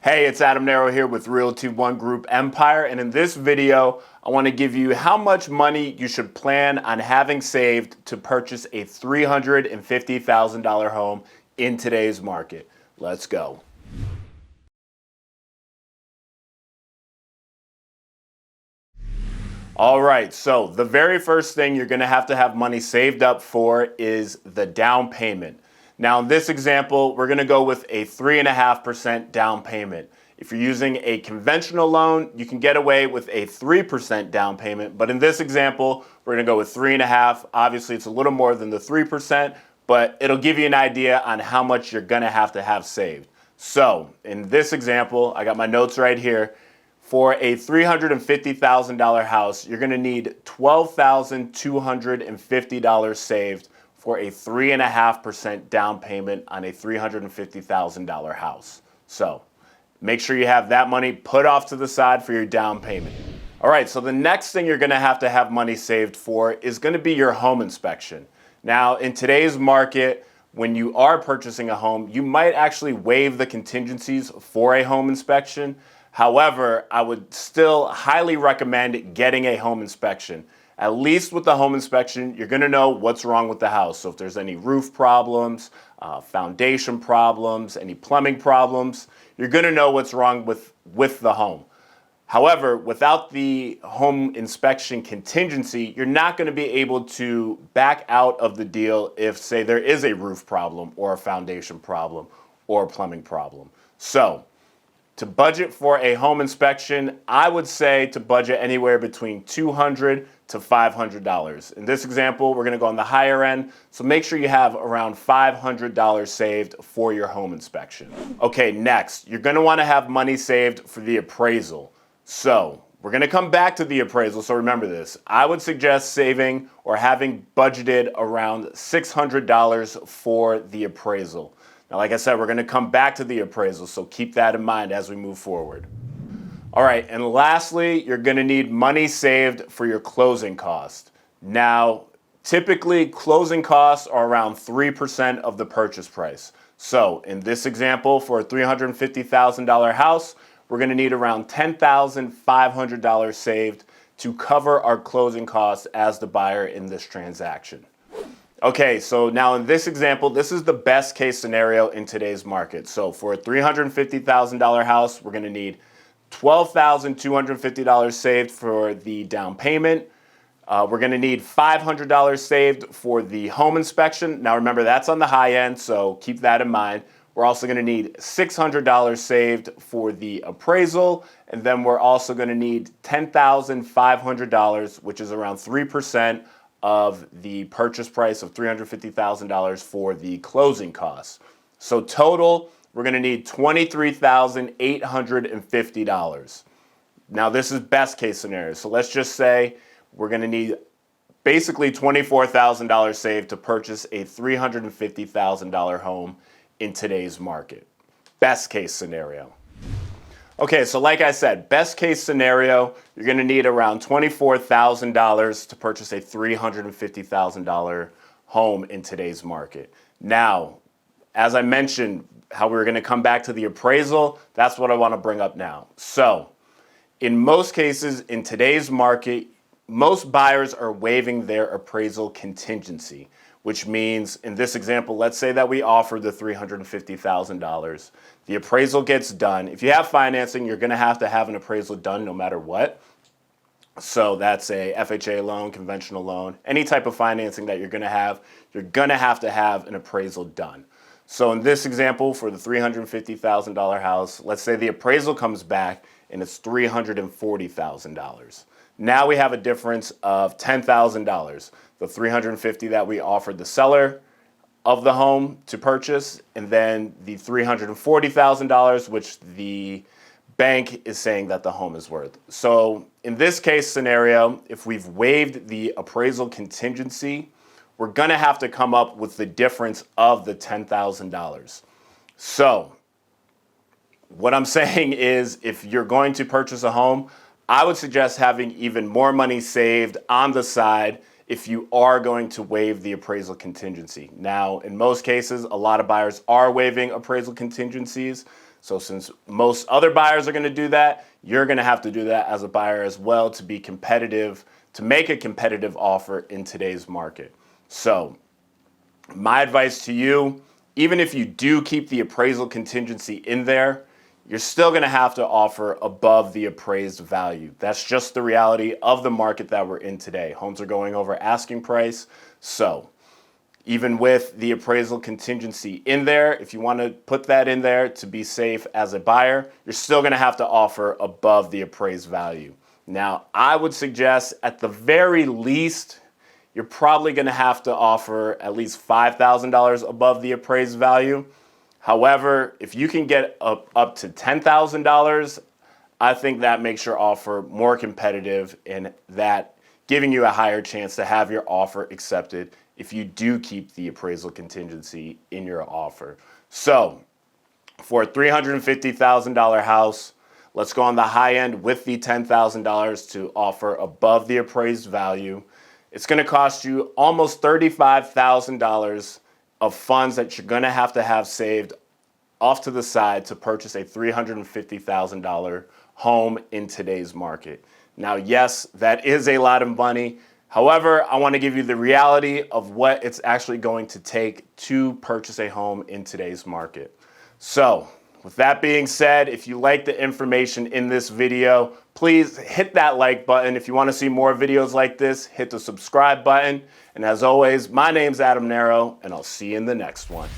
Hey, it's Adam Narreau here with Realty One Group Empire, and in this video, I want to give you how much money you should plan on having saved to purchase a $350,000 home in today's market. Let's go. All right, so the very first thing you're going to have money saved up for is the down payment. Now, in this example, we're going to go with a 3.5% down payment. If you're using a conventional loan, you can get away with a 3% down payment. But in this example, we're going to go with 3.5. Obviously, it's a little more than the 3%, but it'll give you an idea on how much you're going to have saved. So in this example, I got my notes right here. For a $350,000 house, you're going to need $12,250 saved for a 3.5% down payment on a $350,000 house. So make sure you have that money put off to the side for your down payment. All right, so the next thing you're going to have money saved for is going to be your home inspection. Now, in today's market, when you are purchasing a home, you might actually waive the contingencies for a home inspection. However, I would still highly recommend getting a home inspection. At least with the home inspection, you're going to know what's wrong with the house. So if there's any roof problems, foundation problems, any plumbing problems, you're going to know what's wrong with the home. However, without the home inspection contingency, you're not going to be able to back out of the deal if, say, there is a roof problem or a foundation problem or a plumbing problem. So to budget for a home inspection, I would say to budget anywhere between $200 to $500. In this example, we're going to go on the higher end, so make sure you have around $500 saved for your home inspection. Okay, next, you're going to want to have money saved for the appraisal. So we're going to come back to the appraisal, so remember this. I would suggest saving or having budgeted around $600 for the appraisal. Now, like I said, we're going to come back to the appraisal, so keep that in mind as we move forward. All right, and lastly, you're going to need money saved for your closing cost. Now, typically, closing costs are around 3% of the purchase price. So, in this example, for a $350,000 house, we're going to need around $10,500 saved to cover our closing costs as the buyer in this transaction. Okay, so now in this example, this is the best case scenario in today's market. So for a $350,000 house, we're going to need $12,250 saved for the down payment. We're going to need $500 saved for the home inspection. Now remember, that's on the high end, so keep that in mind. We're also going to need $600 saved for the appraisal, and then we're also going to need $10,500, which is around 3% of the purchase price of $350,000 for the closing costs. So total, we're going to need $23,850. Now this is best case scenario. So let's just say we're going to need basically $24,000 saved to purchase a $350,000 home in today's market. Best case scenario. Okay, so like I said, best case scenario, you're going to need around $24,000 to purchase a $350,000 home in today's market. Now, as I mentioned, how we're going to come back to the appraisal, that's what I want to bring up now. So, in most cases, in today's market, most buyers are waiving their appraisal contingency, which means in this example, let's say that we offer the $350,000. The appraisal gets done. If you have financing, you're going to have an appraisal done no matter what. So that's a FHA loan, conventional loan, any type of financing that you're going to have an appraisal done. So in this example, for the $350,000 house, let's say the appraisal comes back and it's $340,000. Now we have a difference of $10,000. The $350,000 that we offered the seller of the home to purchase, and then the $340,000, which the bank is saying that the home is worth. So in this case scenario, if we've waived the appraisal contingency, we're going to have to come up with the difference of the $10,000. So what I'm saying is, if you're going to purchase a home, I would suggest having even more money saved on the side if you are going to waive the appraisal contingency. Now, in most cases, a lot of buyers are waiving appraisal contingencies. So since most other buyers are going to do that, you're going to have to do that as a buyer as well to be competitive, to make a competitive offer in today's market. So my advice to you, even if you do keep the appraisal contingency in there, you're still going to have to offer above the appraised value. That's just the reality of the market that we're in today. Homes are going over asking price. So even with the appraisal contingency in there, if you want to put that in there to be safe as a buyer, you're still going to have to offer above the appraised value. Now, I would suggest at the very least, you're probably going to have to offer at least $5,000 above the appraised value. However, if you can get up to $10,000, I think that makes your offer more competitive and that giving you a higher chance to have your offer accepted if you do keep the appraisal contingency in your offer. So for a $350,000 house, let's go on the high end with the $10,000 to offer above the appraised value. It's going to cost you almost $35,000 of funds that you're going to have saved off to the side to purchase a $350,000 home in today's market. Now, yes, that is a lot of money. However, I want to give you the reality of what it's actually going to take to purchase a home in today's market. So, with that being said, if you like the information in this video, please hit that like button. If you want to see more videos like this, hit the subscribe button. And as always, my name's Adam Narreau, and I'll see you in the next one.